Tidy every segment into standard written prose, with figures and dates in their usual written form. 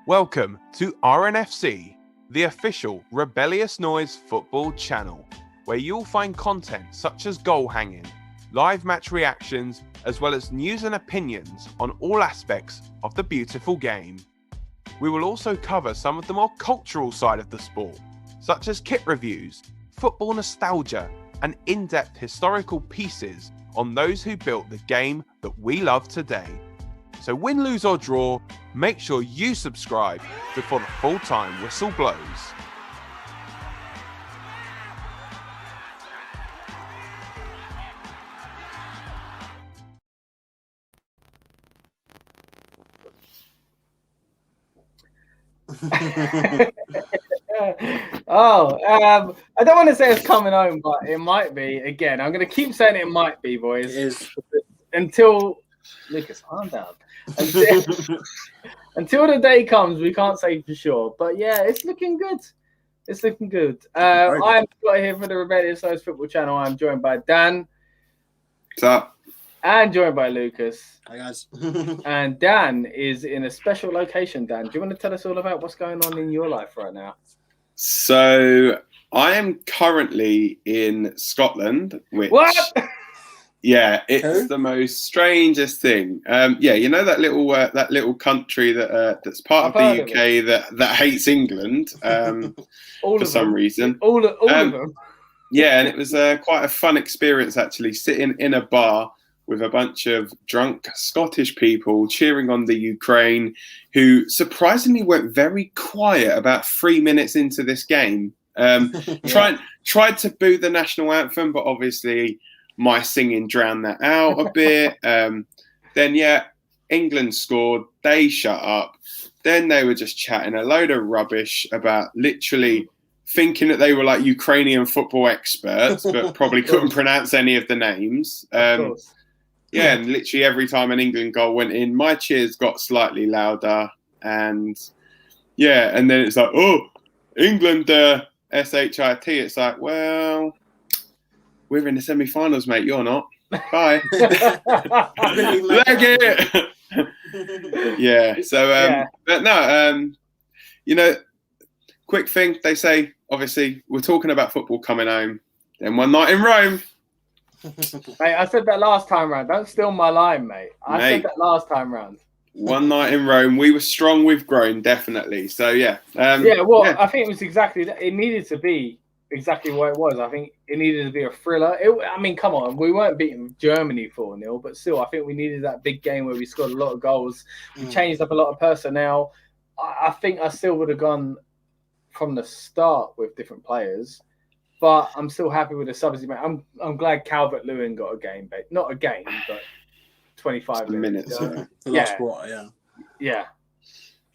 Welcome to RNFC, the official Rebellious Noise Football Channel, where you'll find content such as goal hanging, live match reactions, as well as news and opinions on all aspects of the beautiful game. We will also cover some of the more cultural side of the sport, such as kit reviews, football nostalgia, and in-depth historical pieces on those who built the game that we love today. So win, lose or draw, make sure you subscribe before the full-time whistle blows. I don't want to say it's coming home, but it might be. Again, I'm going to keep saying it might be, boys. It is. Until Lucas, calm down. Until the day comes, we can't say for sure. But yeah, it's looking good. It's looking good. I'm Scott here for the Rebellious Noise Football Channel. I'm joined by Dan. What's up? And joined by Lucas. Hi guys. And Dan is in a special location. Dan, do you want to tell us all about what's going on in your life right now? So I am currently in Scotland, which What? Yeah, it's the most strangest thing. Yeah, you know that little country that's part of the UK that hates England for some reason. All of them. Yeah, and it was quite a fun experience actually, sitting in a bar with a bunch of drunk Scottish people cheering on the Ukraine, who surprisingly went very quiet about 3 minutes into this game. Tried to boo the national anthem, but obviously my singing drowned that out a bit. Then, yeah, England scored. They shut up. Then they were just chatting a load of rubbish about literally thinking that they were like Ukrainian football experts, but probably couldn't pronounce any of the names. Yeah, and literally every time an England goal went in, my cheers got slightly louder. And yeah, and then it's like, oh, England, SHIT. It's like, well, we're in the semi-finals, mate. You're not. Bye. Leg it. Yeah. So, but no, you know, quick thing. They say, obviously, we're talking about football coming home. Then one night in Rome. Mate, I said that last time round. Don't steal my line, mate. I said that last time round. One night in Rome. We were strong. We've grown, definitely. So, yeah. I think it was exactly that. It needed to be exactly what it was. I think it needed to be a thriller. I mean, come on. We weren't beating Germany 4-0, but still, I think we needed that big game where we scored a lot of goals. We changed up a lot of personnel. I think I still would have gone from the start with different players. But I'm still happy with the subs. I'm glad Calvert-Lewin got a game, not a game, but 25 minutes. The last quarter, yeah.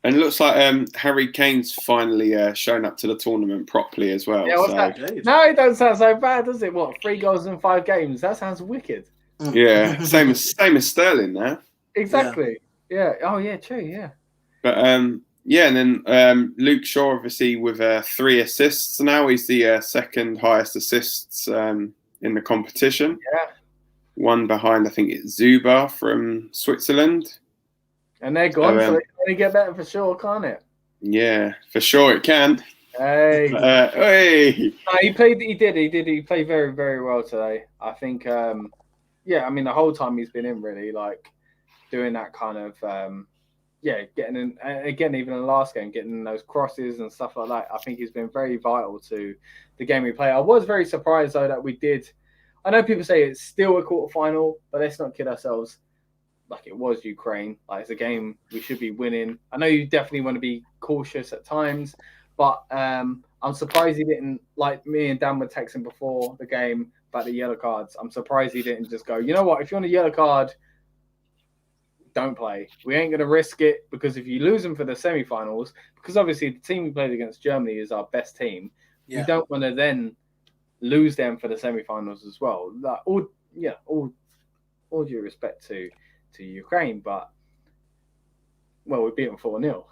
And it looks like Harry Kane's finally shown up to the tournament properly as well. Yeah, what's that? No, it doesn't sound so bad, does it? What, 3 goals in 5 games? That sounds wicked. Yeah, same as Sterling now. Exactly. Yeah. Oh yeah, true. Yeah. But yeah, and then Luke Shaw, obviously, with 3 assists now. He's the second highest assists in the competition. Yeah. One behind, I think it's Zuba from Switzerland. And they're gone, so it can only get better for sure, can't it? Yeah, for sure it can. Hey. Hey. No, he played very, very well today. I think, I mean, the whole time he's been in, really, like, doing that kind of... getting in again, even in the last game, getting in those crosses and stuff like that. I think he's been very vital to the game we play. I was very surprised though that we did. I know people say it's still a quarterfinal, but let's not kid ourselves. Like, it was Ukraine. Like, it's a game we should be winning. I know you definitely want to be cautious at times, but I'm surprised he didn't. Like, me and Dan were texting before the game about the yellow cards. I'm surprised he didn't just go, you know what? If you want a yellow card, don't play. We ain't going to risk it, because if you lose them for the semi-finals, because obviously the team we played against Germany is our best team, you don't want to then lose them for the semi-finals as well. Like, all due respect to Ukraine, but we beat them 4-0.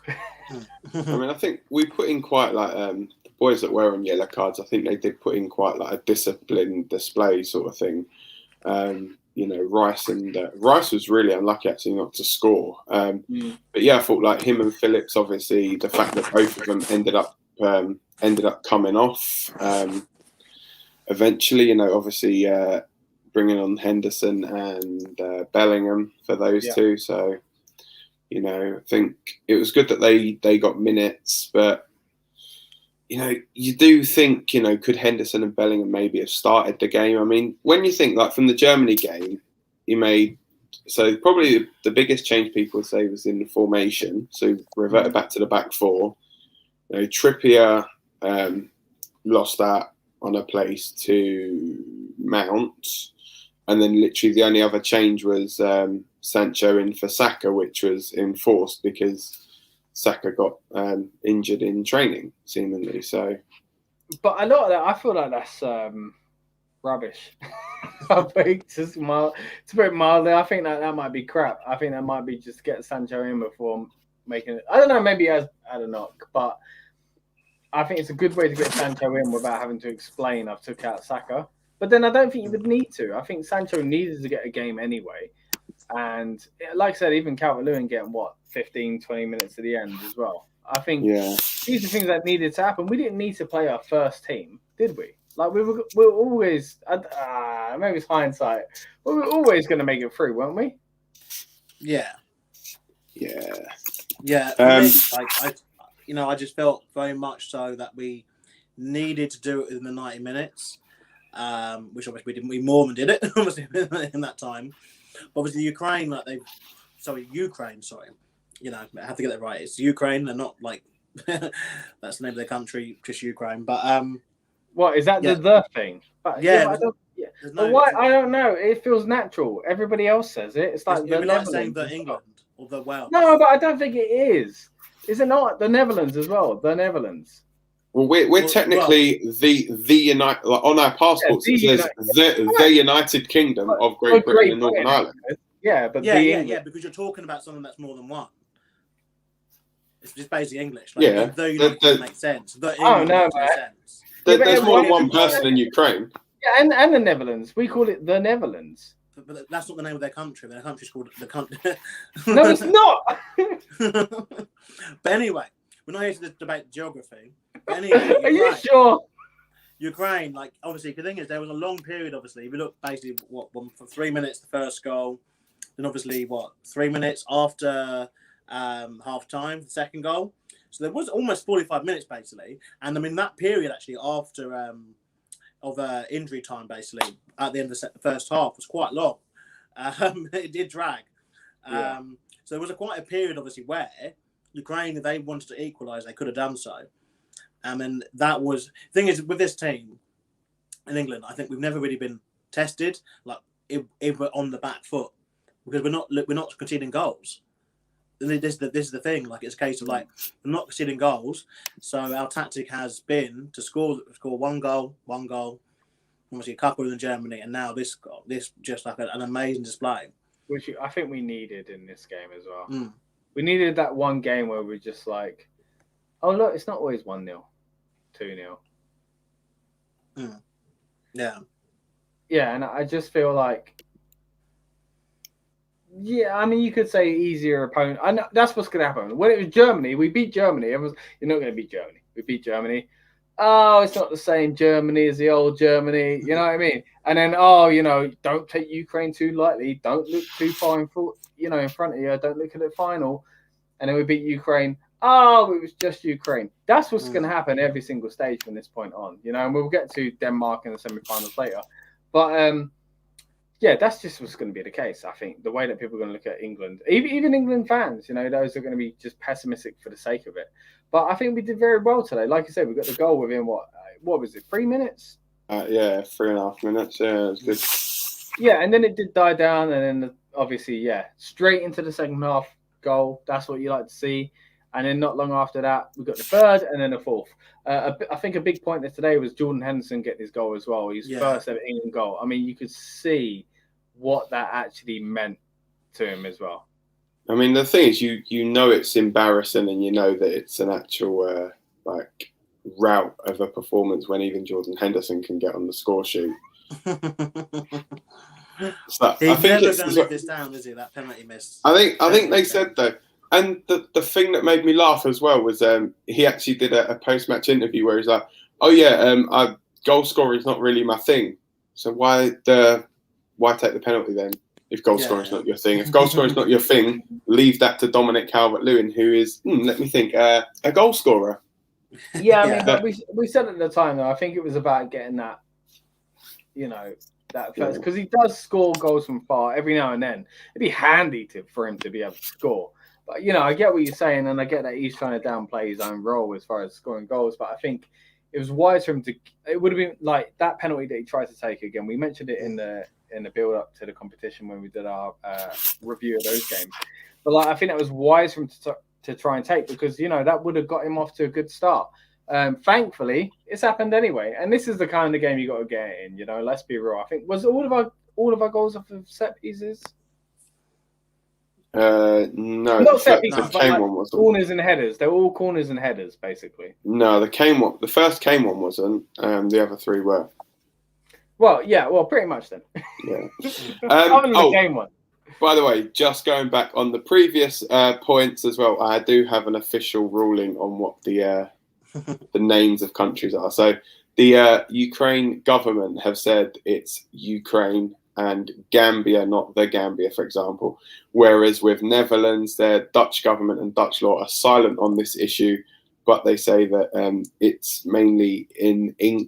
I mean, I think we put in quite the boys that were on yellow cards. I think they did put in quite a disciplined display sort of thing. Rice was really unlucky actually not to score. But yeah, I thought like him and Phillips, obviously the fact that both of them ended up coming off eventually. Obviously bringing on Henderson and Bellingham for those two. So I think it was good that they got minutes, but you do think, could Henderson and Bellingham maybe have started the game? I mean, when you think like from the Germany game, so probably the biggest change people would say was in the formation. So reverted back to the back four. Trippier lost that on a place to Mount. And then literally the only other change was Sancho in for Saka, which was enforced because Saka got injured in training, seemingly. So, but a lot of that, I feel like that's rubbish. I think to put it mildly, I think that might be crap. I think that might be just get Sancho in before making it. I don't know. Maybe he has had a knock, but I think it's a good way to get Sancho in without having to explain I've took out Saka. But then I don't think you would need to. I think Sancho needed to get a game anyway. And like I said, even Calvert-Lewin getting, 15, 20 minutes to the end as well. I think these are things that needed to happen. We didn't need to play our first team, did we? Like, we were always, maybe it's hindsight, we were always going to make it through, weren't we? Yeah. Yeah. I just felt very much so that we needed to do it within the 90 minutes. Which obviously we didn't. We more than did it obviously in that time. But obviously Ukraine, I have to get that right. It's Ukraine. They're not like that's the name of their country, just Ukraine. But what is that the thing? But I don't know. It feels natural. Everybody else says it. It's like the Netherlands. Like saying the England or the Wales. No, but I don't think it is. Is it not the Netherlands as well? The Netherlands. Well, we're technically the United, on our passports. It says the United Kingdom of Great Britain and Northern Ireland. Yeah, but because you're talking about something that's more than one. It's just basically English. Like, the United makes sense. The England makes sense. There's more than one person in Ukraine. Yeah, and the Netherlands. We call it the Netherlands. But that's not the name of their country. Their country's called the country. No, it's not. But anyway, we're not here to debate geography. Anyway, are you sure? Ukraine, like, obviously, the thing is, there was a long period, obviously. We looked basically, for 3 minutes, the first goal. Then, obviously, 3 minutes after half time, the second goal. So there was almost 45 minutes, basically. And I mean, that period, actually, after injury time, basically, at the end of the first half, was quite long. It did drag. So there was quite a period, obviously, where Ukraine, if they wanted to equalise, they could have done so. And that was the thing is with this team in England. I think we've never really been tested if we're on the back foot because we're not conceding goals. This is the thing. Like it's a case of we're not conceding goals. So our tactic has been to score one goal, obviously a couple in Germany, and now this just like an amazing display. Which I think we needed in this game as well. We needed that one game where we're just like, oh look, it's not always 1-0. 2-0. Yeah. Yeah, and I just feel like, I mean, you could say easier opponent. I know that's what's going to happen. When it was Germany, we beat Germany. Everyone's, you're not going to beat Germany. We beat Germany. Oh, it's not the same Germany as the old Germany. You know what I mean? And then, don't take Ukraine too lightly. Don't look too far in front of you. Don't look at the final. And then we beat Ukraine. Oh, it was just Ukraine. That's what's going to happen every single stage from this point on, and we'll get to Denmark in the semi-finals later. But, that's just what's going to be the case, I think. The way that people are going to look at England, even England fans, those are going to be just pessimistic for the sake of it. But I think we did very well today. Like I said, we got the goal within, what was it, 3 minutes? 3.5 minutes. Yeah, it was good. Yeah, and then it did die down, and then obviously, straight into the second half goal. That's what you like to see. And then not long after that, we got the third and then the fourth. I think a big point there today was Jordan Henderson getting his goal as well. His first ever England goal. I mean, you could see what that actually meant to him as well. I mean, the thing is, you know it's embarrassing and you know that it's an actual rout of a performance when even Jordan Henderson can get on the score sheet. So He's I think never it's. going to live this down, is he? That penalty miss. I think they said though, and the thing that made me laugh as well was he actually did a post match interview where he's like, "Oh yeah, goal scoring is not really my thing. So why take the penalty then? If goal scoring is not your thing, if goal scoring is not your thing, leave that to Dominic Calvert-Lewin, who is, let me think, a goal scorer." Yeah, I mean, but we said at the time though. I think it was about getting that, that first, because he does score goals from far every now and then. It'd be handy for him to be able to score. But I get what you're saying, and I get that he's trying to downplay his own role as far as scoring goals. But I think it was wise for him to. It would have been like that penalty that he tried to take again. We mentioned it in the build up to the competition when we did our review of those games. But I think that was wise for him to try and take, because that would have got him off to a good start. Thankfully, it's happened anyway, and this is the kind of game you got to get in. Let's be real. I think was all of our goals off of set pieces. No, not set pieces, but Kane one wasn't. Corners and headers. They're all corners and headers, basically. No, the first Kane one wasn't. The other three were. Well, yeah, pretty much then. Yeah. Other than the Kane one. By the way, just going back on the previous points as well, I do have an official ruling on what the names of countries are. So the Ukraine government have said it's Ukraine and Gambia, not the Gambia, for example. Whereas with Netherlands, their Dutch government and Dutch law are silent on this issue, but they say that it's mainly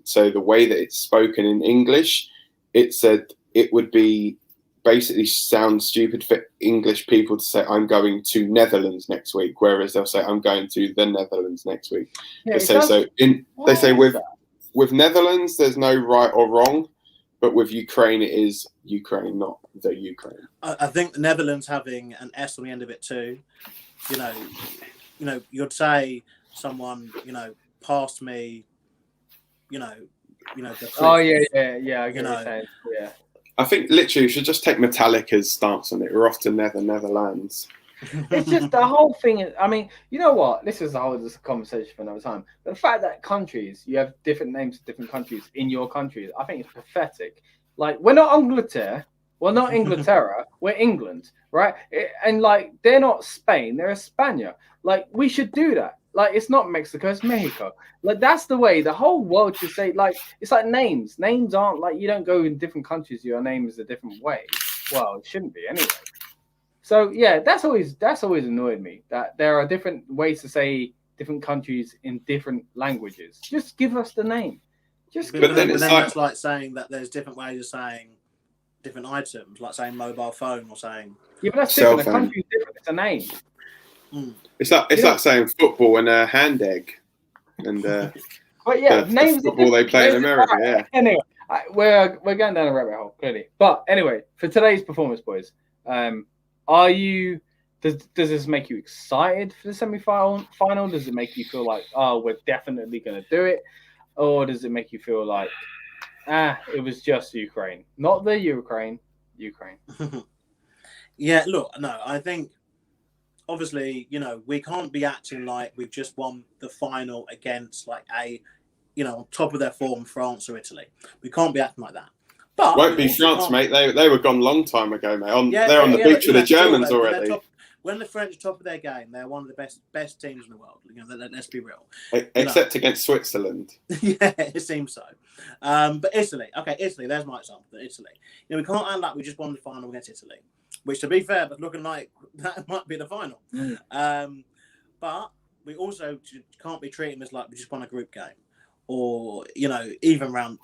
so the way that it's spoken in English, it said it would be basically sound stupid for English people to say I'm going to Netherlands next week, whereas they'll say I'm going to the Netherlands next week. Yeah, they say with Netherlands there's no right or wrong, but with Ukraine it is Ukraine, not the Ukraine. I think the Netherlands having an S on the end of it too, you'd say someone, past me, the oh yeah, I get what you're saying. Yeah. I think literally you should just take Metallica's stance on it. We're off to Netherlands. It's just the whole thing. I mean, you know what? This is a whole conversation for another time. But the fact that you have different names of different countries in your countries, I think it's pathetic. Like, we're not Angleterre. We're not Inglaterra. We're England, right? And they're not Spain. They're España. We should do that. It's not Mexico, it's Mexico. That's the way the whole world should say. It's like names. Names aren't you don't go in different countries. Your name is a different way. Well, it shouldn't be anyway. So yeah, that's always annoyed me, that there are different ways to say different countries in different languages. Just give us the name. But then that's like saying that there's different ways of saying different items, like saying mobile phone or saying. Yeah, but that's different. The country's different. It's a name. It's like saying football and hand egg, and but yeah, names the football they play in America. Yeah. Anyway, we're going down a rabbit hole clearly. But anyway, for today's performance, boys, are you? Does this make you excited for the semi-final? Does it make you feel like, oh, we're definitely going to do it, or does it make you feel like, it was just Ukraine, not the Ukraine? Yeah, look, no, I think. Obviously, we can't be acting like we've just won the final against on top of their form, France or Italy. We can't be acting like that. But won't be France, mate. They were gone a long time ago, mate. They're on the beach with the Germans already. When the French are top of their game, they're one of the best teams in the world. Let's be real. Except against Switzerland. Yeah, it seems so. But Italy, there's my example. Italy. We can't act like we just won the final against Italy. Which, to be fair, was looking like that might be the final. But we also can't be treating this like we just won a group game, or even round.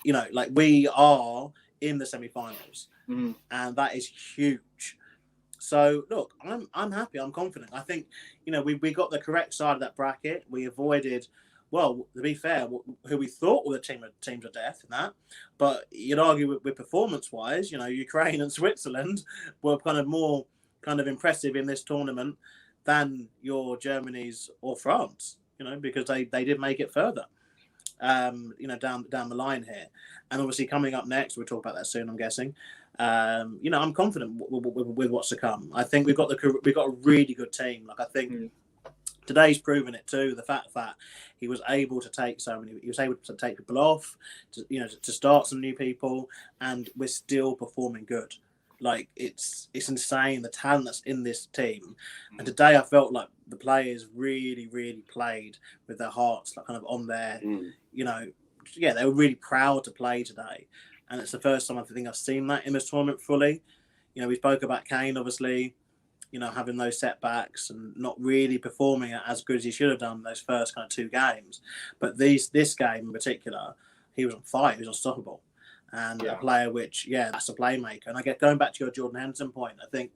We are in the semi-finals, and that is huge. So look, I'm happy. I'm confident. I think we got the correct side of that bracket. We avoided. Well, to be fair, who we thought were the teams of death in that, but you'd argue with performance-wise, Ukraine and Switzerland were more impressive in this tournament than your Germany's or France, because they did make it further, down the line here, and obviously coming up next, we'll talk about that soon, I'm guessing. I'm confident with what's to come. I think we've got a really good team. I think. Today's proven it too. The fact that he was able to take people off, to start some new people, and we're still performing good. Like it's insane the talent that's in this team. And today I felt like the players really, really played with their hearts, like kind of on their, you know, they were really proud to play today. And it's the first time I think I've seen that in this tournament fully. You know, we spoke about Kane, obviously, you know, having those setbacks and not really performing as good as he should have done those first kind of 2 games. But this game in particular, he was on fire. He was unstoppable. And a player which, that's a playmaker. And I get going back to your Jordan Henderson point. I think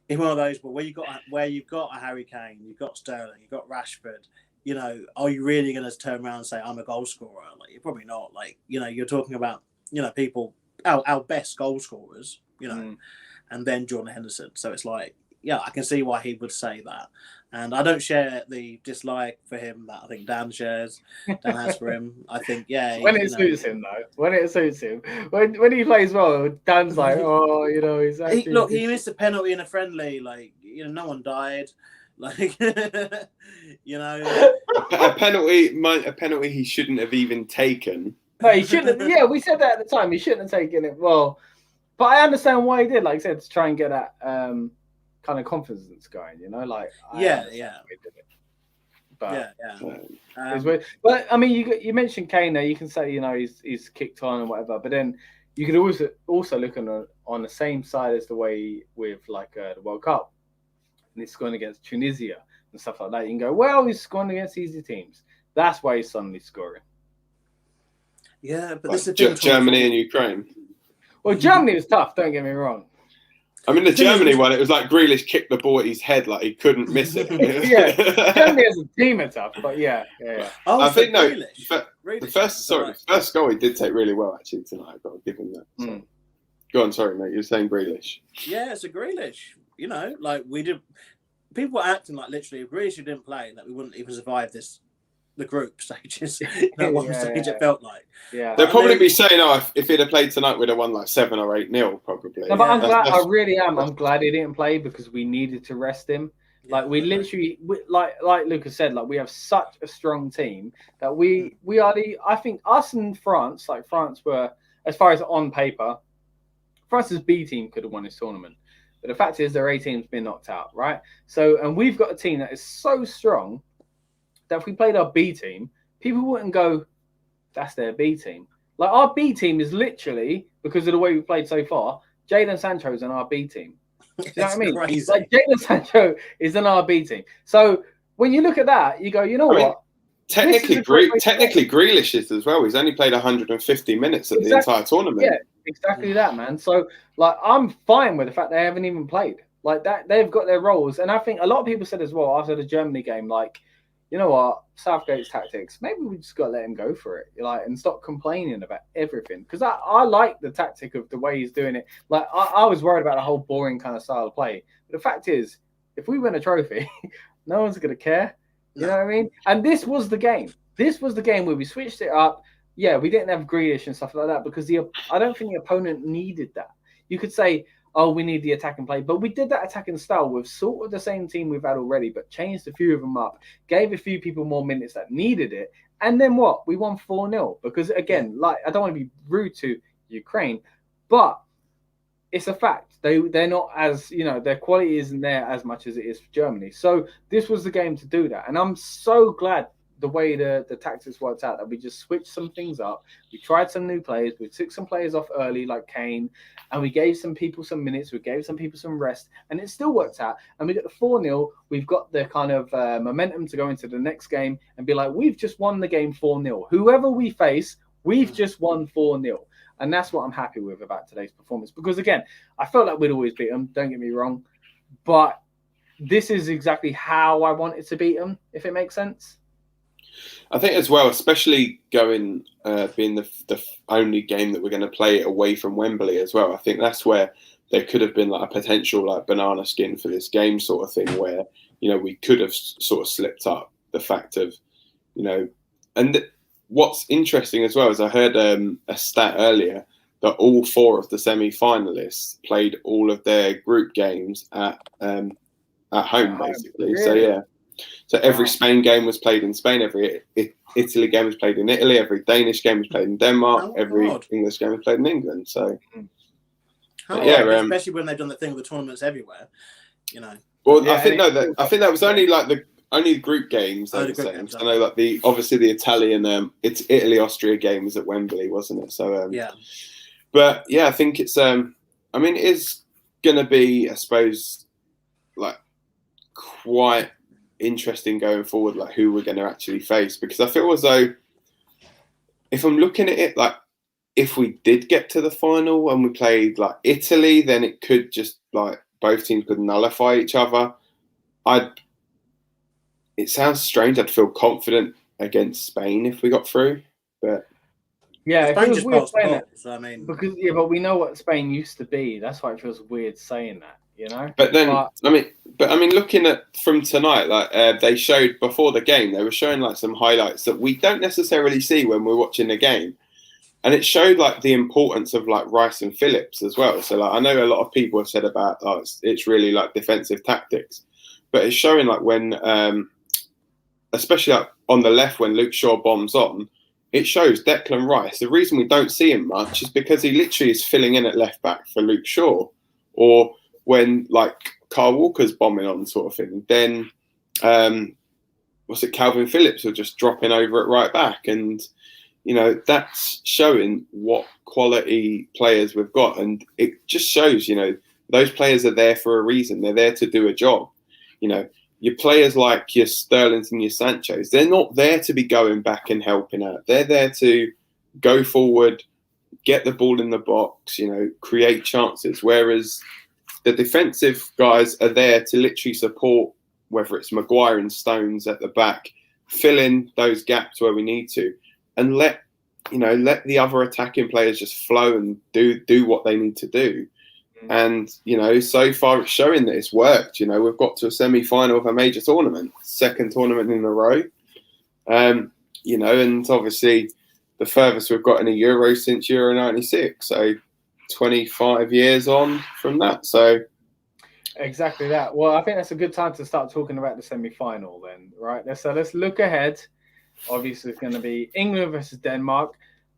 it's one of those where you've got a Harry Kane, you've got Sterling, you've got Rashford. You know, are you really going to turn around and say I'm a goal scorer? Like, you're probably not. Like, you know, you're talking about, you know, people, our best goal scorers, you know, and then Jordan Henderson. So it's like, I can see why he would say that. And I don't share the dislike for him that I think Dan shares. Dan has for him. I think, when it suits him, though. When it suits him. When he plays well, Dan's like, oh, you know, he's actually... He missed a penalty in a friendly. Like, you know, no one died. Like, you know... A penalty he shouldn't have even taken. No, he shouldn't have. Yeah, we said that at the time. He shouldn't have taken it. Well, but I understand why he did. Like I said, to try and get that... kind of confidence going, you know, like but I mean, you mentioned Kane there. You can say, you know, he's kicked on and whatever, but then you could also look on the same side as the way with like the World Cup, and he's scoring against Tunisia and stuff like that. You can go, well, he's scoring against easy teams. That's why he's suddenly scoring. Yeah, but this is Germany and Ukraine. Well, Germany was tough. Don't get me wrong. I mean, the Germany one, it was like Grealish kicked the ball at his head, like he couldn't miss it. Germany as a team are tough, but Oh, I think Grealish. The first goal he did take really well actually tonight. I've got to give him that. So. Go on, sorry mate, you're saying Grealish. Yeah, it's a Grealish. You know, like people were acting like literally if Grealish didn't play, that we wouldn't even survive the group stages. Stage it felt like. Yeah, they'll probably be saying, "Oh, if he'd have played tonight, we'd have won like 7 or 8-0, probably." No, but I'm glad. I really am. I'm glad he didn't play because we needed to rest him. Like we literally, like Lucas said, like we have such a strong team that we are I think us and France, like France were, as far as on paper, France's B team could have won this tournament. But the fact is, their A team's been knocked out, right? So, and we've got a team that is so strong that if we played our B team, people wouldn't go, that's their B team. Like our B team is literally, because of the way we played so far, Jadon Sancho's on our B team. Do you know what I mean? Crazy. Like Jadon Sancho is on our B team. So when you look at that, you go, you know what? Technically Grealish is as well. He's only played 150 minutes at the entire tournament. Yeah, exactly that, man. So like I'm fine with the fact they haven't even played. Like that, they've got their roles. And I think a lot of people said as well after the Germany game, like, you know what, Southgate's tactics, maybe we just got to let him go for it, like, and stop complaining about everything. Because I like the tactic of the way he's doing it. Like, I was worried about the whole boring kind of style of play. But the fact is, if we win a trophy, no one's going to care. You know what I mean? And this was the game. This was the game where we switched it up. Yeah, we didn't have Grealish and stuff like that because I don't think the opponent needed that. You could say, oh, we need the attacking play. But we did that attacking style with sort of the same team we've had already, but changed a few of them up, gave a few people more minutes that needed it. And then what? We won 4-0. Because, again, like, I don't want to be rude to Ukraine, but it's a fact. They're not as, you know, their quality isn't there as much as it is for Germany. So this was the game to do that. And I'm so glad the way the tactics worked out, that we just switched some things up. We tried some new players. We took some players off early, like Kane, and we gave some people some minutes. We gave some people some rest, and it still worked out. And we got the 4-0. We've got the kind of momentum to go into the next game and be like, we've just won the game 4-0. Whoever we face, we've just won 4-0. And that's what I'm happy with about today's performance. Because, again, I felt like we'd always beat them. Don't get me wrong. But this is exactly how I wanted to beat them, if it makes sense. I think as well, especially being the only game that we're going to play away from Wembley as well. I think that's where there could have been like a potential like banana skin for this game sort of thing where, you know, we could have sort of slipped up the fact of, you know, and what's interesting as well is I heard a stat earlier that all 4 of the semi-finalists played all of their group games at home, basically. Really? So, yeah. So every Spain game was played in Spain, every Italy game was played in Italy, every Danish game was played in Denmark, every English game was played in England. So Especially when they've done the thing with the tournaments everywhere, you know. Well, I think that was only like the group games. I know like obviously the Italian it's Italy-Austria game was at Wembley, wasn't it? So but yeah, I think it's I mean it is gonna be, I suppose, like quite interesting going forward, like who we're gonna actually face, because I feel as though if I'm looking at it, like if we did get to the final and we played like Italy, then it could just like both teams could nullify each other. It sounds strange. I'd feel confident against Spain if we got through, but yeah, it feels weird saying that. So, I mean, because but we know what Spain used to be. That's why it feels weird saying that, you know. But then, I mean, looking at from tonight, like they showed before the game, they were showing like some highlights that we don't necessarily see when we're watching the game. And it showed like the importance of like Rice and Phillips as well. So like I know a lot of people have said about it's really like defensive tactics, but it's showing like when especially like on the left when Luke Shaw bombs on, it shows Declan Rice. The reason we don't see him much is because he literally is filling in at left back for Luke Shaw, or when like Kyle Walker's bombing on sort of thing. Then Calvin Phillips will just drop in over at right back, and you know, that's showing what quality players we've got. And it just shows, you know, those players are there for a reason. They're there to do a job. You know, your players like your Sterlings and your Sanchos, they're not there to be going back and helping out. They're there to go forward, get the ball in the box, you know, create chances. Whereas the defensive guys are there to literally support, whether it's Maguire and Stones at the back, fill in those gaps where we need to. And let the other attacking players just flow and do what they need to do. And, you know, so far it's showing that it's worked. You know, we've got to a semi-final of a major tournament, second tournament in a row. You know, and obviously the furthest we've got in a Euro since Euro 96. So 25 years on from that. So exactly that. Well, I think that's a good time to start talking about the semi-final then, right? So let's look ahead. Obviously, it's going to be England versus Denmark.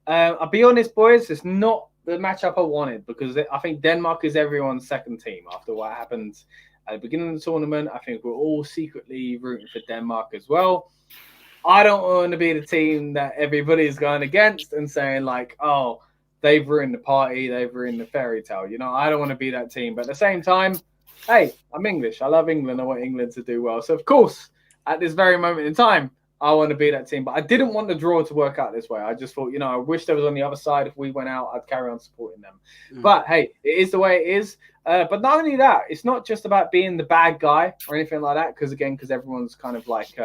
I'll be honest, boys, it's not the matchup I wanted, because I think Denmark is everyone's second team after what happened at the beginning of the tournament. I think we're all secretly rooting for Denmark as well. I don't want to be the team that everybody's going against and saying like, oh, they've ruined the party, they've ruined the fairy tale. You know, I don't want to be that team. But at the same time, hey, I'm English. I love England. I want England to do well. So, of course, at this very moment in time, I want to be that team. But I didn't want the draw to work out this way. I just thought, you know, I wish there was on the other side. If we went out, I'd carry on supporting them. But, hey, it is the way it is. But not only that, it's not just about being the bad guy or anything like that. Because everyone's kind of like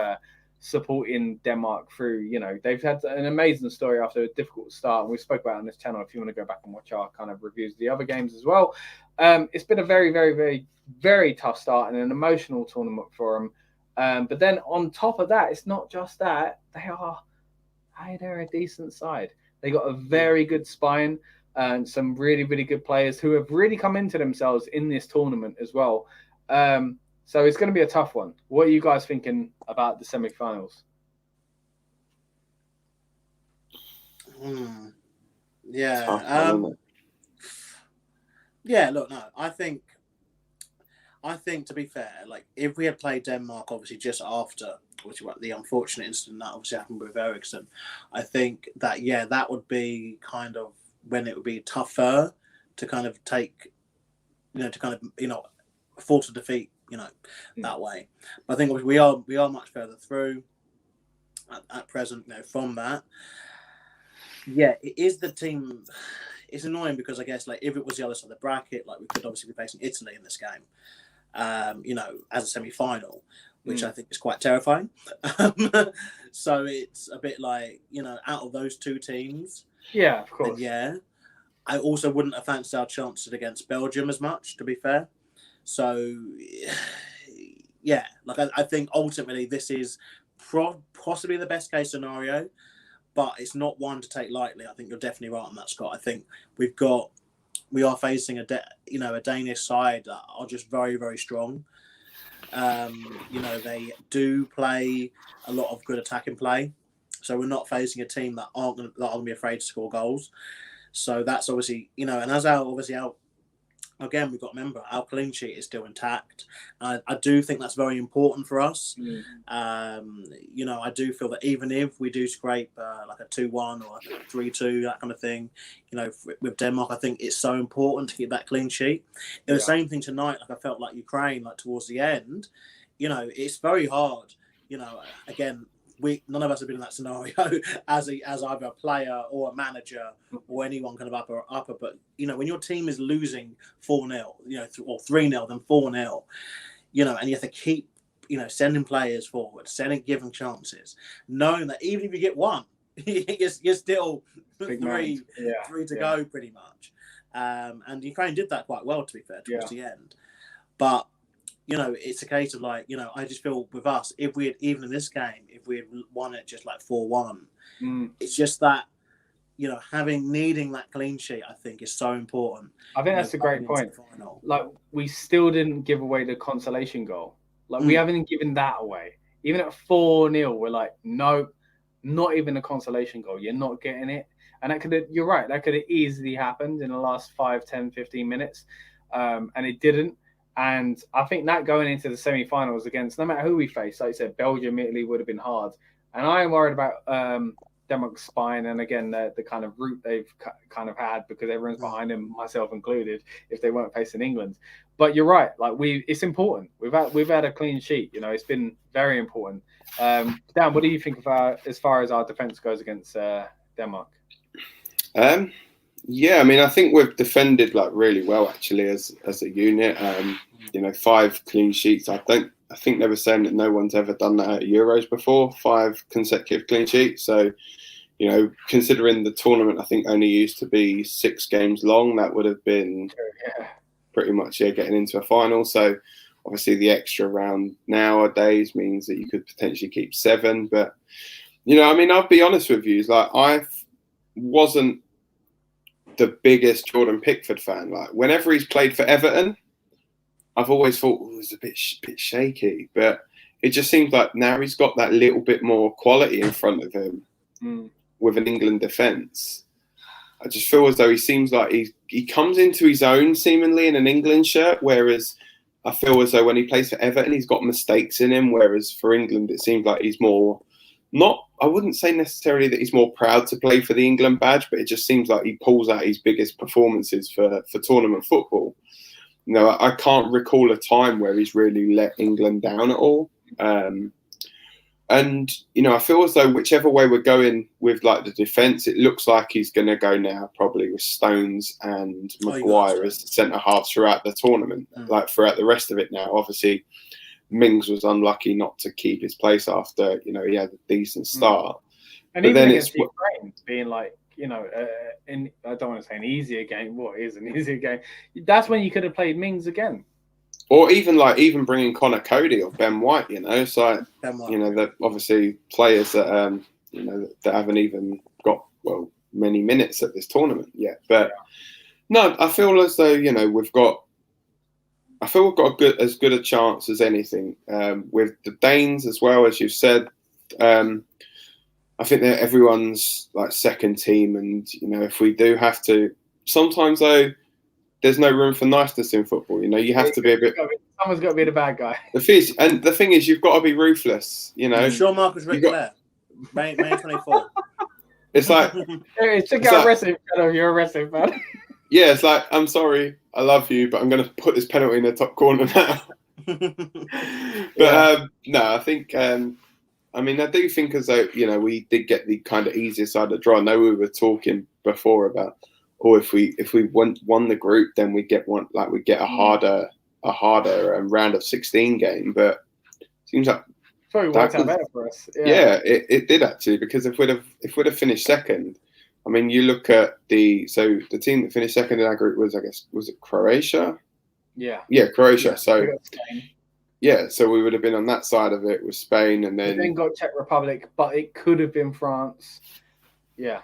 supporting Denmark through, you know, they've had an amazing story after a difficult start. And we spoke about it on this channel if you want to go back and watch our kind of reviews of the other games as well. It's been a very, very, very, very tough start and an emotional tournament for them. But then on top of that, it's not just that. They're a decent side. They got a very good spine and some really, really good players who have really come into themselves in this tournament as well. So it's going to be a tough one. What are you guys thinking about the semi-finals? Yeah. Yeah, look, no, I think to be fair, like if we had played Denmark, obviously just after, which was the unfortunate incident that obviously happened with Eriksen, I think that that would be kind of when it would be tougher to kind of take, force a defeat, that way. But I think we are much further through at present, from that. Yeah, it is the team. It's annoying because I guess like if it was the other side of the bracket, like we could obviously be facing Italy in this game. As a semi-final, which I think is quite terrifying. So it's a bit like, out of those two teams. Yeah, of course. I also wouldn't have fancied our chances against Belgium as much, to be fair. So, yeah, like I think ultimately this is possibly the best case scenario, but it's not one to take lightly. I think you're definitely right on that, Scott. I think we are facing a Danish side that are just very, very strong. They do play a lot of good attacking play. So we're not facing a team that aren't going to be afraid to score goals. So that's obviously, and as our again, we've got to remember our clean sheet is still intact. I do think that's very important for us. You know, I do feel that even if we do scrape like a 2-1 or like a 3-2, that kind of thing, you know, with Denmark, I think it's so important to keep that clean sheet. The same thing tonight. Like I felt like Ukraine, like towards the end, you know, it's very hard. You know, again, none of us have been in that scenario as either a player or a manager or anyone kind of upper. But you know, when your team is losing 4-0, you know, or 3-0, then 4-0, you know, and you have to keep, you know, sending players forward, giving chances, knowing that even if you get one, you're still three to go pretty much. And Ukraine did that quite well, to be fair, towards the end. But you know, it's a case of like, you know, I just feel with us, if we had, even in this game, if we had won it just like 4-1, it's just that, you know, needing that clean sheet, I think is so important. I think that's a great point. Like, we still didn't give away the consolation goal. Like, we haven't given that away. Even at 4-0, we're like, no, not even a consolation goal. You're not getting it. And that you're right, that could have easily happened in the last 5, 10, 15 minutes. And it didn't. And I think that going into the semi-finals against, no matter who we face, like I said, Belgium, Italy would have been hard. And I am worried about Denmark's spine and, again, the kind of route they've kind of had, because everyone's behind them, myself included, if they weren't facing England. But you're right. Like, it's important. We've had a clean sheet. You know, it's been very important. Dan, what do you think of as far as our defence goes against Denmark? Yeah, I mean, I think we've defended like really well actually as a unit. You know, 5 clean sheets. I think they were saying that no one's ever done that at Euros before, 5 consecutive clean sheets. So, you know, considering the tournament, I think only used to be 6 games long, that would have been pretty much getting into a final. So obviously the extra round nowadays means that you could potentially keep 7. But, you know, I mean, I'll be honest with you, like I wasn't the biggest Jordan Pickford fan. Like, whenever he's played for Everton, I've always thought it was a bit shaky, but it just seems like now he's got that little bit more quality in front of him with an England defence. I just feel as though he seems like he comes into his own seemingly in an England shirt, whereas I feel as though when he plays for Everton, he's got mistakes in him, whereas for England, it seems like he's more I wouldn't say necessarily that he's more proud to play for the England badge, but it just seems like he pulls out his biggest performances for tournament football. You know, I can't recall a time where he's really let England down at all. And, you know, I feel as though whichever way we're going with like the defence, it looks like he's going to go now probably with Stones and Maguire as centre halves throughout the tournament, like throughout the rest of it now. Obviously, Mings was unlucky not to keep his place after, you know, he had a decent start. And but even then against Ukraine, being like, you know, I don't want to say an easier game. What is an easier game? That's when you could have played Mings again. Or even bringing Connor Cody or Ben White, you know. It's like, you know, they're obviously players that, you know, that haven't even got, well, many minutes at this tournament yet. But no, I feel as though, you know, we've got as good a chance as anything with the Danes as well, as you've said. I think that everyone's like second team, and you know, if we do have to, sometimes though, there's no room for niceness in football. You know, you have to be a bit. Someone's got to be the bad guy. The thing is, you've got to be ruthless. You know, sure, Marcus Rick May 24. It's like check out wrestling. You're a wrestling fan. Yeah, it's like, I'm sorry, I love you, but I'm going to put this penalty in the top corner now. But no, I think, I mean, I do think as though, you know, we did get the kind of easier side of the draw. I know we were talking before about, if we won the group, then we get a harder round of 16 game. But it seems like probably worked out better for us. Yeah, it did actually, because if we'd have finished second. I mean, you look at the team that finished second in our group was it Croatia? Yeah. Yeah, Croatia. So we would have been on that side of it with Spain, and then got Czech Republic, but it could have been France. Yeah.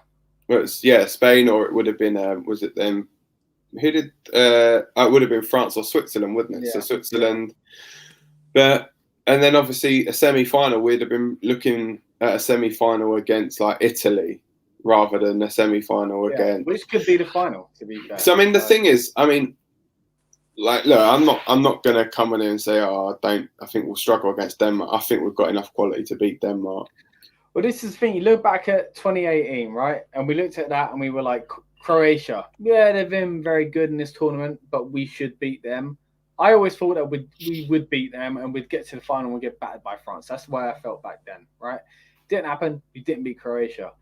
Well, Spain, or it would have been was it them? Who did? It would have been France or Switzerland, wouldn't it? Yeah. So Switzerland, and then obviously a semi-final. We'd have been looking at a semi-final against like Italy, rather than a semi-final again. Which could be the final, to be fair. So, I mean, the thing is, I mean, Like, look, I'm not gonna come in here and say, I think we'll struggle against Denmark. I think we've got enough quality to beat Denmark. Well, this is the thing. You look back at 2018, right? And we looked at that and we were like, Croatia. Yeah, they've been very good in this tournament, but we should beat them. I always thought that we would beat them and we'd get to the final and we'd get battered by France. That's the way I felt back then, right? Didn't happen. We didn't beat Croatia.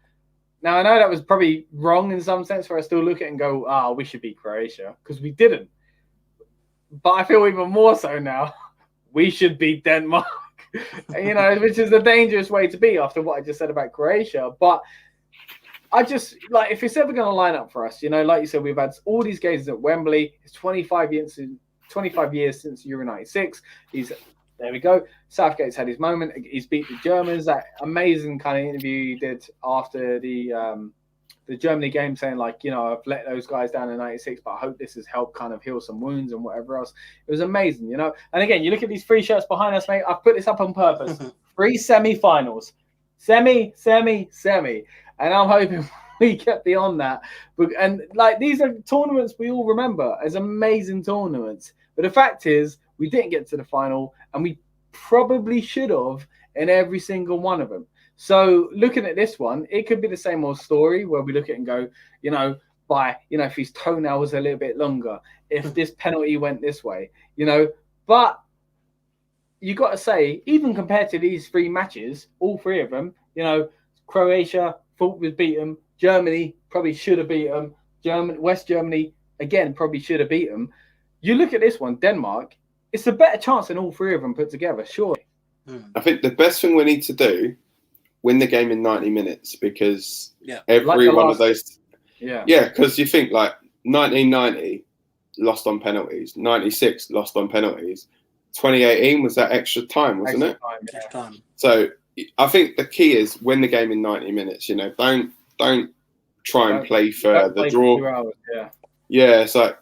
Now, I know that was probably wrong in some sense where I still look at it and go, we should beat Croatia, because we didn't. But I feel even more so now, we should beat Denmark, which is a dangerous way to be after what I just said about Croatia. But I just, like, if it's ever going to line up for us, like you said, we've had all these games at Wembley. It's 25 years since Euro 96. There we go. Southgate's had his moment. He's beat the Germans. That amazing kind of interview he did after the Germany game, saying like, I've let those guys down in 96, but I hope this has helped kind of heal some wounds and whatever else. It was amazing, And again, you look at these 3 shirts behind us, mate. I've put this up on purpose. 3 semi-finals. Semi. And I'm hoping we get beyond that. And like, these are tournaments we all remember as amazing tournaments. But the fact is, we didn't get to the final, and we probably should have in every single one of them. So looking at this one, it could be the same old story where we look at it and go, if his toenail was a little bit longer, if this penalty went this way, But you got to say, even compared to these 3 matches, all 3 of them, Croatia thought was beat them. Germany probably should have beat them. West Germany, again, probably should have beat them. You look at this one, Denmark, it's a better chance than all 3 of them put together, surely. I think the best thing we need to do, win the game in 90 minutes, because every one of those... Yeah, because you think like 1990, lost on penalties. 96, lost on penalties. 2018 was that extra time, wasn't it? Extra time. So I think the key is win the game in 90 minutes. Don't try and play for the draw. For 2 hours, yeah, it's like,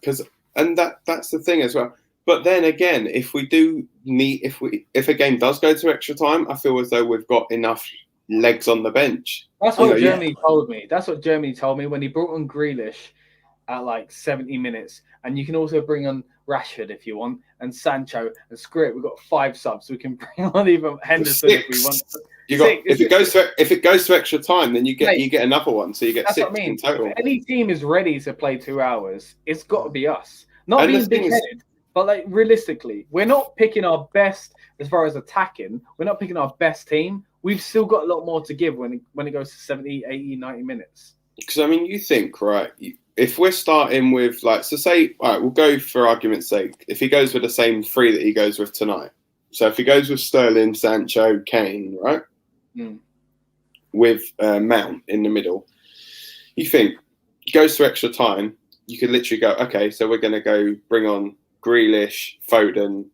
and that's the thing as well. But then again, if a game does go to extra time, I feel as though we've got enough legs on the bench. That's what Germany told me. That's what Germany told me when he brought on Grealish at like 70 minutes. And you can also bring on Rashford if you want, and Sancho, and screw it, we've got 5 subs. We can bring on even Henderson 6. if we want. If it goes to extra time, then you get another one. So you get 6 in total. If any team is ready to play 2 hours, it's got to be us. Not being big-headed, but like realistically, we're not picking our best as far as attacking. We're not picking our best team. We've still got a lot more to give when it goes to 70, 80, 90 minutes. Because, you think, right, if we're starting with, like, so say, all right, we'll go for argument's sake, if he goes with the same 3 that he goes with tonight. So if he goes with Sterling, Sancho, Kane, right, with Mount in the middle, you think, goes to extra time, you could literally go, okay, so we're going to go bring on Grealish, Foden,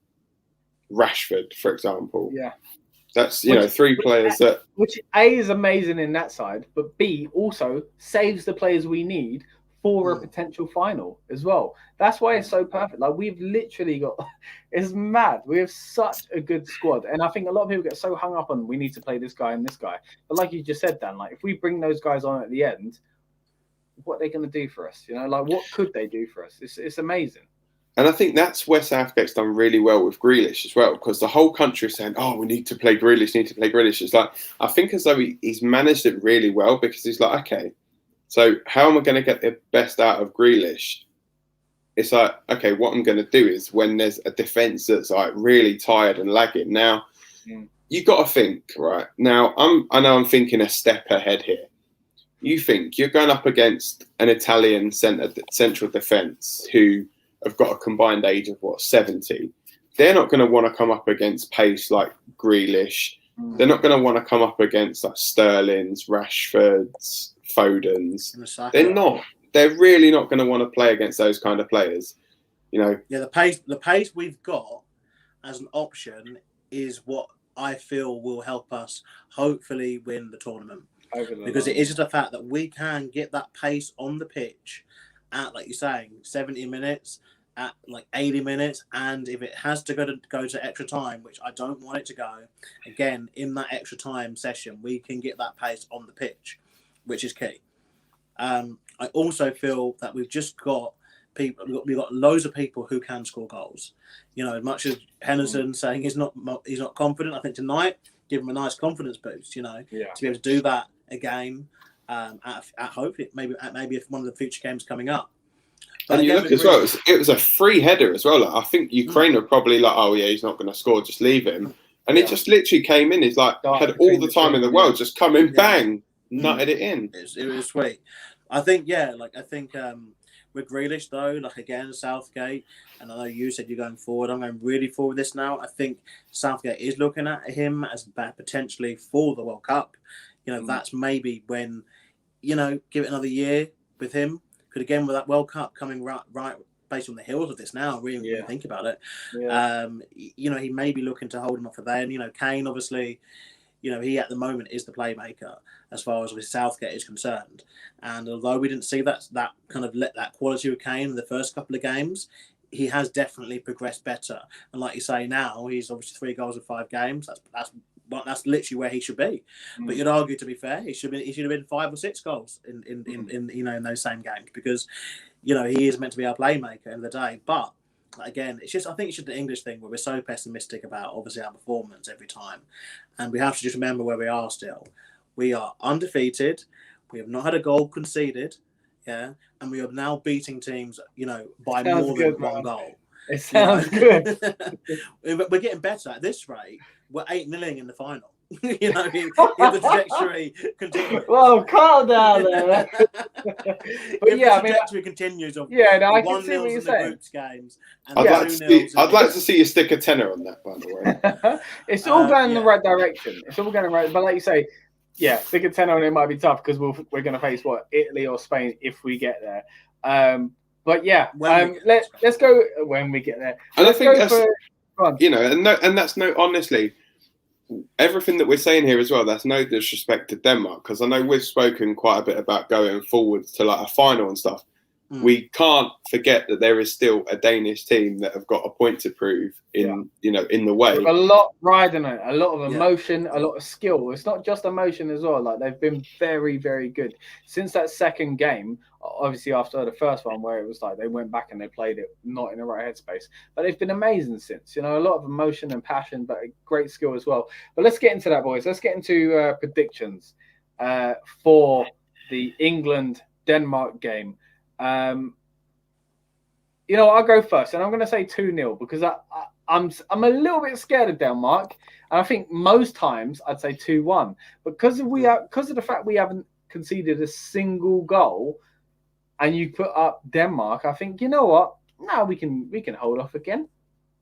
Rashford, for example. Yeah. That's, 3 players that... Which, A, is amazing in that side, but B, also saves the players we need for a potential final as well. That's why it's so perfect. Like, we've literally got... It's mad. We have such a good squad. And I think a lot of people get so hung up on we need to play this guy and this guy. But like you just said, Dan, like, if we bring those guys on at the end, what are they going to do for us? Like, what could they do for us? It's amazing. And I think that's where Southgate's done really well with Grealish as well, because the whole country is saying, we need to play Grealish, It's like, I think as though he's managed it really well, because he's like, okay, so how am I going to get the best out of Grealish? It's like, okay, what I'm going to do is when there's a defence that's like really tired and lagging. Now, you got to think, right? Now, I know I'm thinking a step ahead here. You think you're going up against an Italian central defence who have got a combined age of 70. They're not going to want to come up against pace like Grealish. They're not going to want to come up against like Sterling's, Rashford's, Foden's. They're not. They're really not going to want to play against those kind of players. Yeah, the pace we've got as an option is what I feel will help us hopefully win the tournament. Because it is just a fact that we can get that pace on the pitch at, like you're saying, 70 minutes, at like 80 minutes, and if it has to go to extra time, which I don't want it to go, again, in that extra time session, we can get that pace on the pitch, which is key. I also feel that we've just got people. We've got loads of people who can score goals. You know, as much as Henderson saying he's not confident, I think tonight give him a nice confidence boost. You know, to be able to do that again at Hope, maybe if one of the future games coming up. But and you look as well, it was a free header as well. Like, I think Ukraine were probably like, oh yeah, he's not going to score, just leave him. And it just literally came in. He's like, had all the time in the world, just come in, bang, nutted it in. It was sweet. I think, with Grealish though, like again, Southgate, and I know you said you're going forward. I'm going really forward this now. I think Southgate is looking at him as potentially for the World Cup. You know, that's maybe when, you know, give it another year with him. But again, with that World Cup coming right based on the heels of this now, really think about it. You know, he may be looking to hold him off for then. You know, Kane, obviously, you know, he at the moment is the playmaker as far as with Southgate is concerned. And although we didn't see that kind of that quality with Kane in the first couple of games, he has definitely progressed better. And like you say, now he's obviously 3 goals in 5 games. That's literally where he should be. But you'd argue, to be fair, he should have been 5 or 6 goals in you know, in those same games, because, you know, he is meant to be our playmaker at the end of the day. But again, I think it's just the English thing where we're so pessimistic about obviously our performance every time, and we have to just remember where we are still. We are undefeated. We have not had a goal conceded, and we are now beating teams, you know, by more than one goal. It sounds good. We're getting better at this rate. We're 8-0 in the final. You know, if the trajectory continues. Well, calm down there. But if the trajectory continues of I can see what you're saying. Groups games, and I'd like to see you stick a tenner on that, by the way. It's all going in the right direction. It's all going right, but like you say, stick a tenner on it might be tough because we're going to face Italy or Spain if we get there. But let's go when we get there. And I think that's honestly, everything that we're saying here as well, that's no disrespect to Denmark, because I know we've spoken quite a bit about going forward to like a final and stuff. We can't forget that there is still a Danish team that have got a point to prove in the way. With a lot riding on it, a lot of emotion, a lot of skill. It's not just emotion as well. Like, they've been very, very good since that second game. Obviously, after the first one, where it was like they went back and they played it not in the right headspace, but they've been amazing since. You know, a lot of emotion and passion, but a great skill as well. But let's get into that, boys. Let's get into predictions for the England-Denmark game. I'll go first, and I'm going to say 2-0 because I'm a little bit scared of Denmark, and I think most times I'd say 2-1. Because of the fact we haven't conceded a single goal, and you put up Denmark, I think, you know what? No, we can hold off again.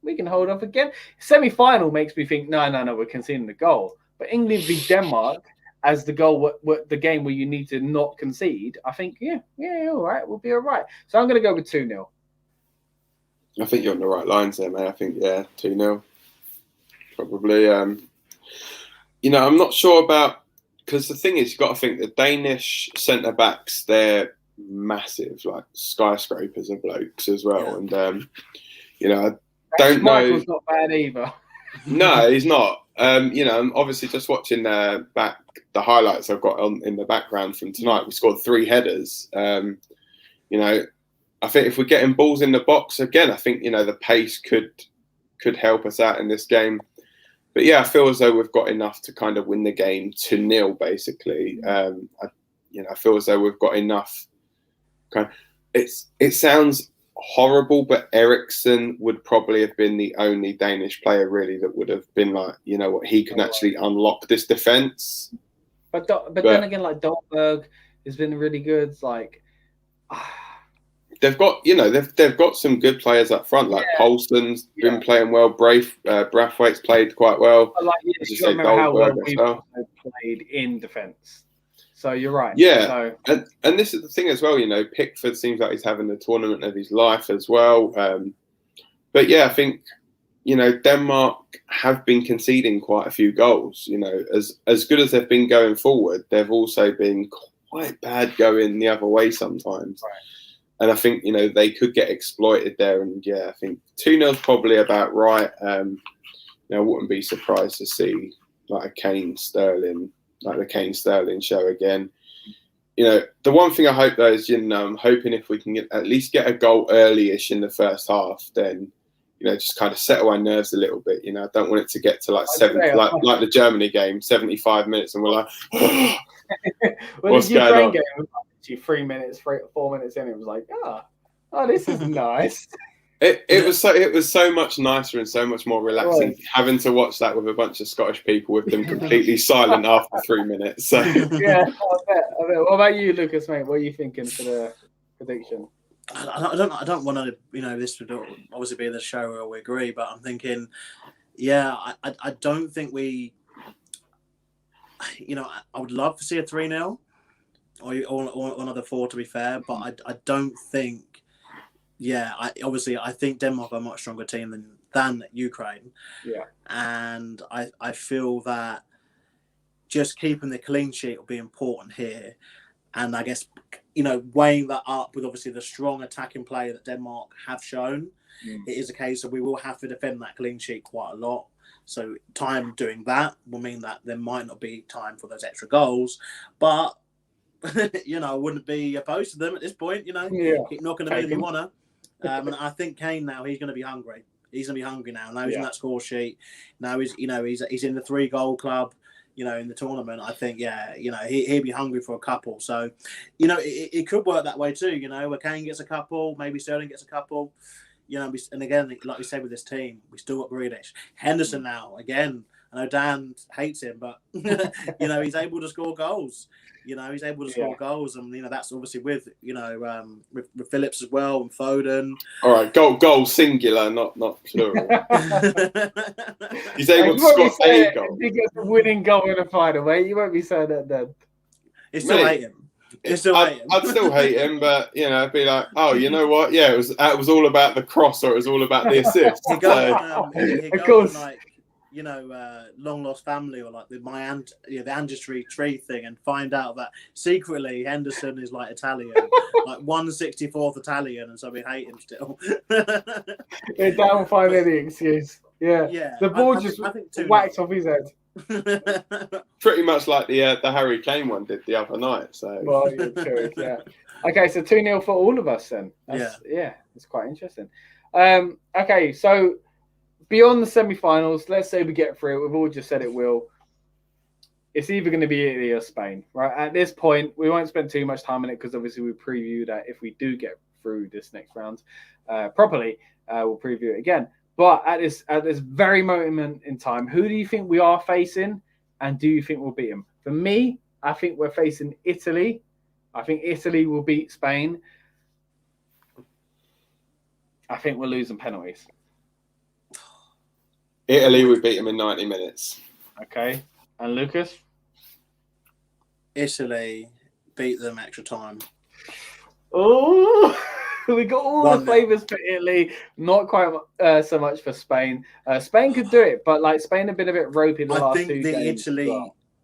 We can hold off again. Semi-final makes me think, no, we're conceding the goal. But England v Denmark as the goal, what the game where you need to not concede, I think, all right, we'll be all right. So I'm going to go with 2-0. I think you're on the right lines there, mate. I think, 2-0. Probably. I'm not sure about, because the thing is, you've got to think the Danish centre-backs, they're massive, like skyscrapers of blokes as well. And, I don't know. Michael's not bad either. No, he's not. I'm obviously just watching the highlights I've got in the background from tonight. We scored 3 headers. I think if we're getting balls in the box again, I think the pace could help us out in this game. But I feel as though we've got enough to kind of win the game 2-0. Basically, I feel as though we've got enough. It sounds horrible, but Eriksen would probably have been the only Danish player really that would have been like, he can actually unlock this defense. But then again, like Dolberg has been really good. Like they've got they've got some good players up front. Like Poulsen's been playing well. Braithwaite's played quite well. But you remember how well we've played in defence. So you're right. Yeah, and this is the thing as well. Pickford seems like he's having the tournament of his life as well. But I think Denmark have been conceding quite a few goals. As good as they've been going forward, they've also been quite bad going the other way sometimes. Right. And I think they could get exploited there. And I think 2-0 is probably about right. I wouldn't be surprised to see like a Kane Sterling. Like the Kane Sterling show again. the one thing I hope though is, I'm hoping if we can at least get a goal early-ish in the first half, then just kind of settle our nerves a little bit. I don't want it to get to like like the Germany game, 75 minutes, and we're like, what's the going Ukraine on? Game was actually 4 minutes in. It was like, oh, this is nice. It was so much nicer and so much more relaxing having to watch that with a bunch of Scottish people with them completely silent after 3 minutes. So yeah, I bet. What about you, Lucas, mate? What are you thinking for the prediction? I don't want to, this would obviously be the show where we agree, but I'm thinking, I don't think we, I would love to see a 3-0 or another 4, to be fair, but I don't think, I think Denmark are a much stronger team than Ukraine. Yeah. And I feel that just keeping the clean sheet will be important here. And I guess, weighing that up with obviously the strong attacking play that Denmark have shown, it is a case of we will have to defend that clean sheet quite a lot. So time doing that will mean that there might not be time for those extra goals. But, I wouldn't be opposed to them at this point, Keep knocking them in if you want to. And I think Kane now, he's going to be hungry. He's going to be hungry now. Now he's in that score sheet. Now he's in the 3-goal club. In the tournament, I think, he'd be hungry for a couple. So, it could work that way too, where Kane gets a couple, maybe Sterling gets a couple, and again, like we said with this team, we still got Grealish. Henderson now, again, I know Dan hates him, but, he's able to score goals. He's able to score goals, and that's obviously with with Phillips as well and Foden. All right, goal singular, not plural. He's able to score a goal. He gets a winning goal in the final, mate. You won't be saying that then. You still hate him. I'd still hate him, but I'd be like, oh, you know what? Yeah, it was all about the cross, or it was all about the assist. Of course. Long lost family, or like the ancestry tree thing, and find out that secretly Henderson is like Italian, like 164th Italian, and so we hate him still. They don't find any excuse. Yeah. The ball just whacked off his head. Pretty much like the Harry Kane one did the other night. So true, yeah. Okay, so 2-0 for all of us then. It's quite interesting. Okay, so beyond the semi-finals, let's say we get through it. We've all just said it will. It's either going to be Italy or Spain, right? At this point, we won't spend too much time on it because obviously we preview that if we do get through this next round properly, we'll preview it again. But at this very moment in time, who do you think we are facing, and do you think we'll beat them? For me, I think we're facing Italy. I think Italy will beat Spain. I think we're losing penalties. Italy would beat them in 90 minutes. Okay. And Lucas? Italy beat them extra time. Oh, we got all the favours for Italy. Not quite so much for Spain. Spain could do it, but Spain have been a bit ropey the last two games.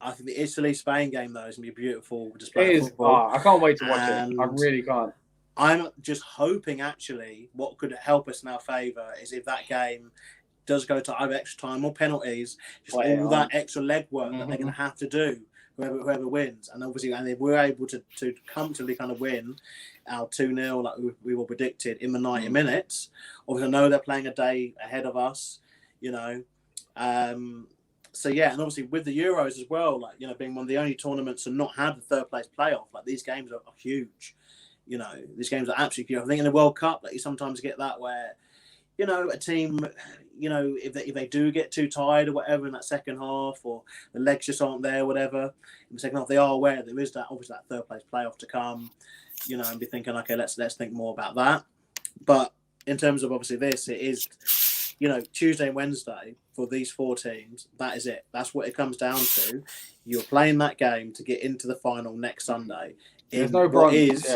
I think the Italy-Spain game, though, is going to be a beautiful display of football. I can't wait to watch it. I really can't. I'm just hoping, actually, what could help us in our favour is if that game does go to either extra time or penalties, just all that extra legwork that they're going to have to do, whoever wins. And obviously, if we're able to comfortably kind of win our 2-0 like we were predicted in the 90 minutes, obviously I know they're playing a day ahead of us, so yeah, and obviously with the Euros as well, being one of the only tournaments to not have the third place playoff, these games are huge. These games are absolutely huge. I think in the World Cup, you sometimes get that where, a team, if they do get too tired or whatever in that second half, or the legs just aren't there, whatever, in the second half, they are aware there is that third place playoff to come, and be thinking, okay, let's think more about that. But in terms of obviously this, it is, Tuesday and Wednesday for these 4 teams. That is it. That's what it comes down to. You're playing that game to get into the final next Sunday. There's no bronze.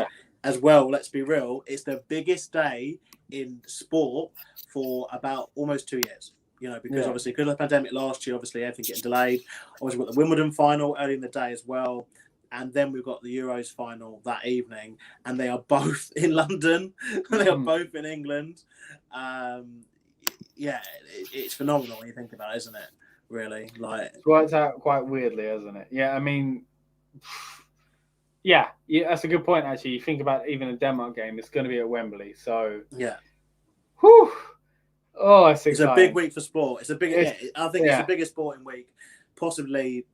As well, let's be real, it's the biggest day in sport for about almost 2 years. Because obviously, because of the pandemic last year, obviously everything getting delayed. Obviously, we've got the Wimbledon final early in the day as well. And then we've got the Euros final that evening. And they are both in London. They are both in England. It's phenomenal when you think about it, isn't it? Really, it's worked out quite weirdly, hasn't it? Yeah, I mean, Yeah, that's a good point. Actually, you think about even a Denmark game; it's going to be at Wembley. So Yeah. Whew. Oh, it's a big week for sport. I think it's the biggest sporting week, possibly.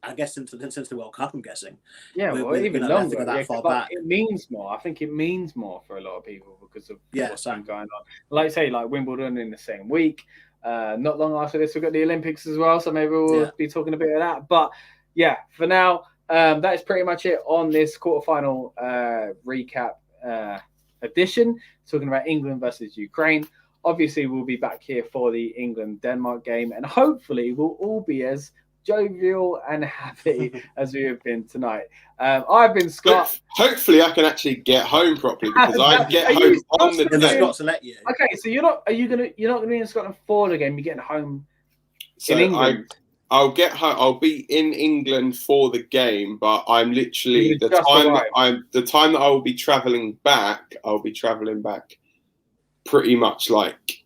I guess since the World Cup, I'm guessing. Yeah, even longer. Back. It means more. I think it means more for a lot of people because of what's been going on. Like say, like Wimbledon in the same week. Not long after this, we've got the Olympics as well. So maybe we'll be talking a bit of that. But yeah, for now, that is pretty much it on this quarterfinal recap edition. Talking about England versus Ukraine. Obviously, we'll be back here for the England-Denmark game, and hopefully, we'll all be as jovial and happy as we have been tonight. I've been Scott. Hopefully, I can actually get home properly because I get home on the day. Scott to let you. Okay, so you're not gonna be in Scotland for the game. You're getting home in England. I'll get home. I'll be in England for the game, but I'm literally the time that I will be travelling back. I'll be travelling back pretty much like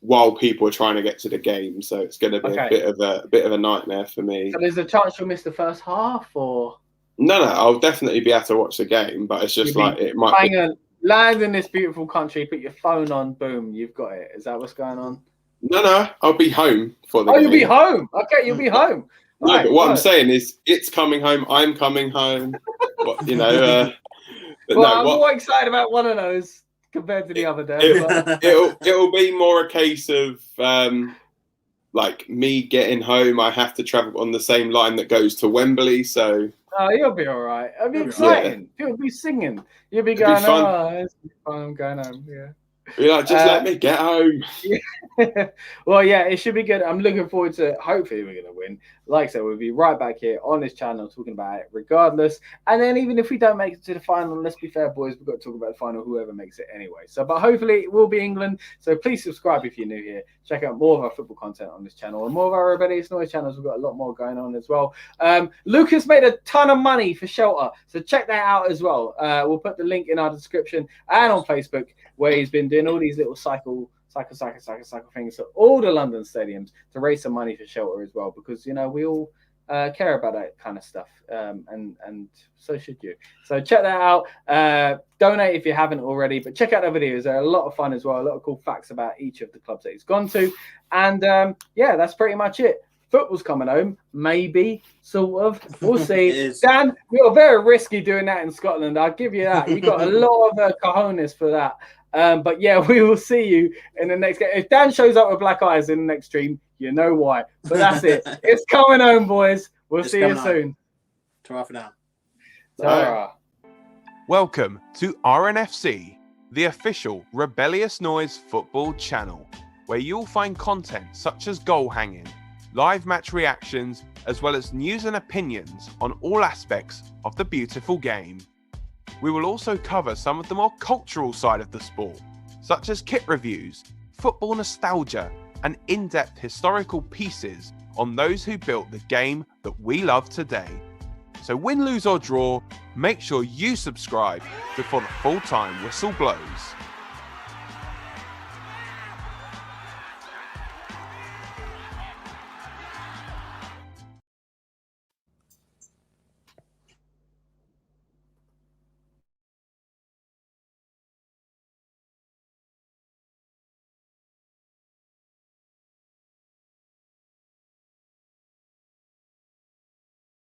while people are trying to get to the game, so it's going to be a bit of a nightmare for me. So there's a chance you'll miss the first half, or no, I'll definitely be able to watch the game, but it's just like it might land in this beautiful country, put your phone on, boom, you've got it. Is that what's going on? No, I'll be home for the game. You'll be home. Okay, you'll be home. No, right, but what I'm saying is, it's coming home. I'm coming home. I'm more excited about one of those compared to the other day. It'll be more a case of like me getting home. I have to travel on the same line that goes to Wembley, so you'll be all right. It'll be exciting. People will be singing. You'll be going, it's fun. I'm going home. Yeah. You're like, just let me get home. Well, yeah, it should be good. I'm looking forward to it. Hopefully we're going to win. Like I said, we'll be right back here on this channel talking about it regardless. And then even if we don't make it to the final, let's be fair, boys, we've got to talk about the final, whoever makes it anyway. So, but hopefully it will be England. So please subscribe if you're new here. Check out more of our football content on this channel and more of our Rebellious Noise channels. We've got a lot more going on as well. Lucas made a ton of money for shelter. So check that out as well. We'll put the link in our description and on Facebook, where he's been doing all these little cycle things to all the London stadiums to raise some money for shelter as well, because we all care about that kind of stuff, and so should you. So check that out. Donate if you haven't already, but check out the videos. They're a lot of fun as well. A lot of cool facts about each of the clubs that he's gone to, and that's pretty much it. Football's coming home, maybe, sort of. We'll see. Dan, you're very risky doing that in Scotland. I'll give you that. You got a lot of cojones for that. But yeah, we will see you in the next game. If Dan shows up with black eyes in the next stream, you know why. But that's it. It's coming home, boys. We'll see you soon. Ta-ra for now. Ta-ra. Welcome to RNFC, the official Rebellious Noise Football Channel, where you'll find content such as goal hanging, live match reactions, as well as news and opinions on all aspects of the beautiful game. We will also cover some of the more cultural side of the sport, such as kit reviews, football nostalgia, and in-depth historical pieces on those who built the game that we love today. So win, lose or draw, make sure you subscribe before the full-time whistle blows.